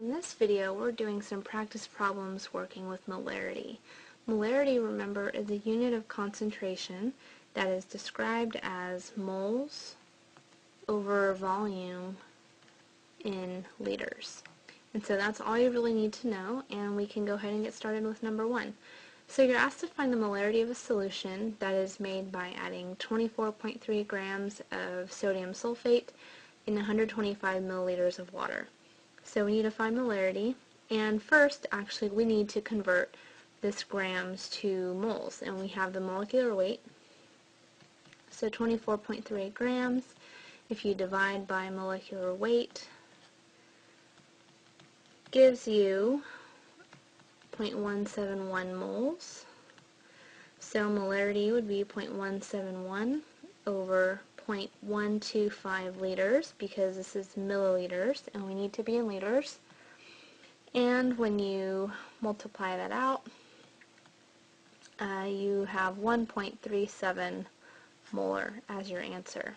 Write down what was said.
In this video, we're doing some practice problems working with molarity. Molarity, remember, is a unit of concentration that is described as moles over volume in liters. And so that's all you really need to know, and we can go ahead and get started with number one. So you're asked to find the molarity of a solution that is made by adding 24.3 grams of sodium sulfate in 125 milliliters of water. So we need to find molarity, and first actually we need to convert this grams to moles, and we have the molecular weight. So 24.3 grams, if you divide by molecular weight, gives you 0.171 moles. So molarity would be 0.171 over 0.125 liters, because this is milliliters and we need to be in liters. And when you multiply that out, you have 1.37 molar as your answer.